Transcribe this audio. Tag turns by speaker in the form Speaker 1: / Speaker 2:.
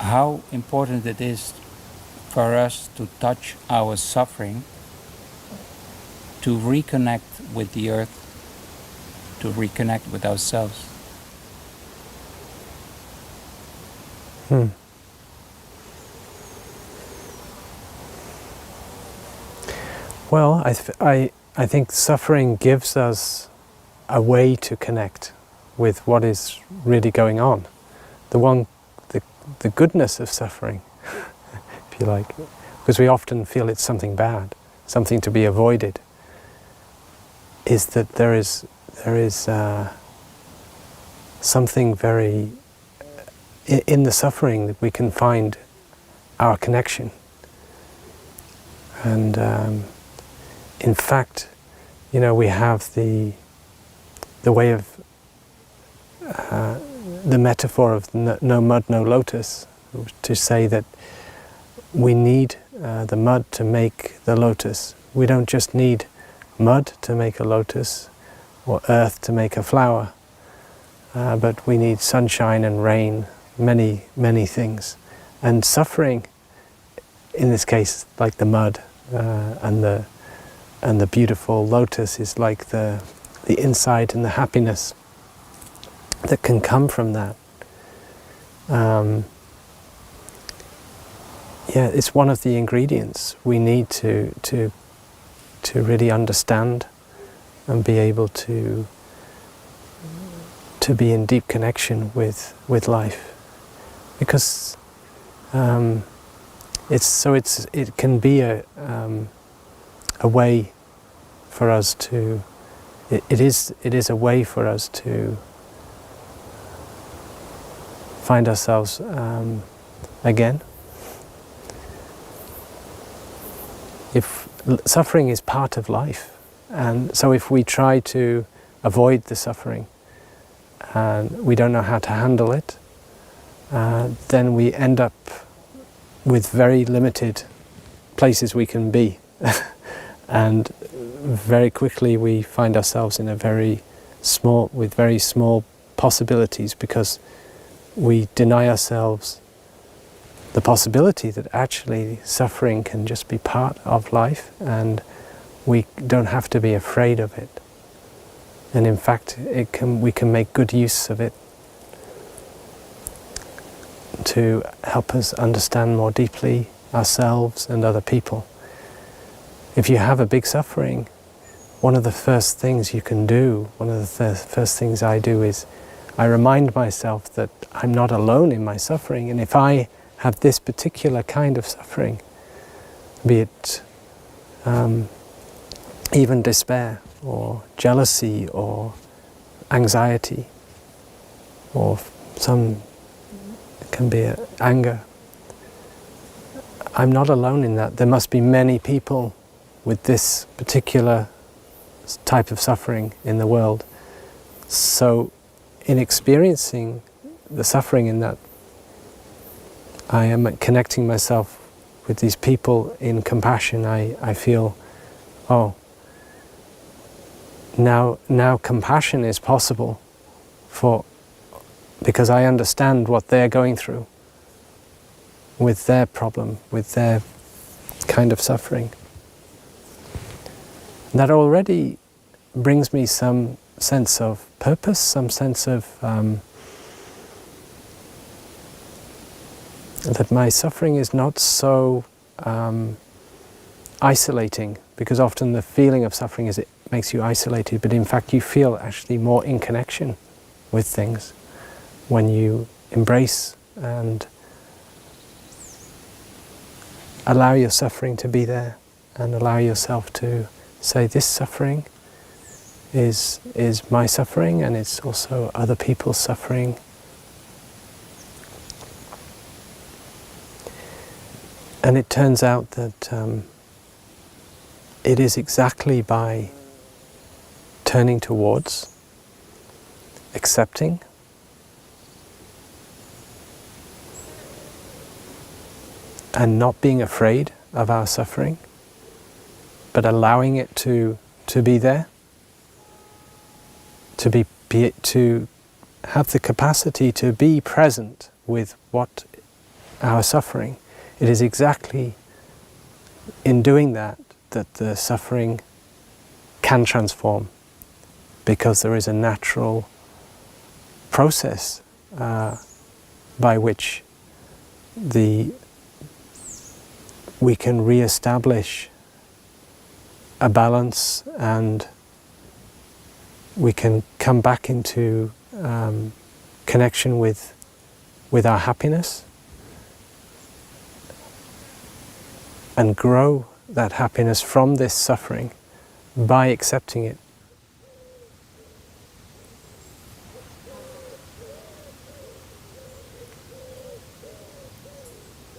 Speaker 1: how important it is for us to touch our suffering, to reconnect with the earth, to reconnect with ourselves.
Speaker 2: Well, I think suffering gives us a way to connect with what is really going on. The goodness of suffering, if you like, because we often feel it's something bad, something to be avoided, is that there is something very in the suffering that we can find our connection. And in fact, we have the way of the metaphor of no mud, no lotus, to say that we need the mud to make the lotus. We don't just need mud to make a lotus or earth to make a flower, but we need sunshine and rain, many, many things. And suffering, in this case, like the mud, and the beautiful lotus is like the insight and the happiness that can come from that. It's one of the ingredients we need to really understand and be able to be in deep connection with life, because it can be a way for us to. It is a way for us to find ourselves again. If suffering is part of life, and so if we try to avoid the suffering and we don't know how to handle it, then we end up with very limited places we can be. And very quickly we find ourselves in with very small possibilities, because we deny ourselves the possibility that actually suffering can just be part of life and we don't have to be afraid of it. And in fact, we can make good use of it to help us understand more deeply ourselves and other people. If you have a big suffering, one of the first things you can do, one of the first things I do is I remind myself that I'm not alone in my suffering, and if I have this particular kind of suffering, be it even despair or jealousy or anxiety or it can be anger, I'm not alone in that. There must be many people with this particular type of suffering in the world. So in experiencing the suffering in that, I am connecting myself with these people in compassion. I feel, now compassion is possible because I understand what they're going through with their problem, with their kind of suffering. That already brings me some sense of purpose, some sense of that my suffering is not so isolating, because often the feeling of suffering is it makes you isolated, but in fact you feel actually more in connection with things when you embrace and allow your suffering to be there and allow yourself to say, this suffering is my suffering, and it's also other people's suffering. And it turns out that it is exactly by turning towards, accepting, and not being afraid of our suffering, but allowing it to be there, to have the capacity to be present with what our suffering, it is exactly in doing that that the suffering can transform, because there is a natural process by which we can re-establish a balance, and we can come back into connection with our happiness, and grow that happiness from this suffering by accepting it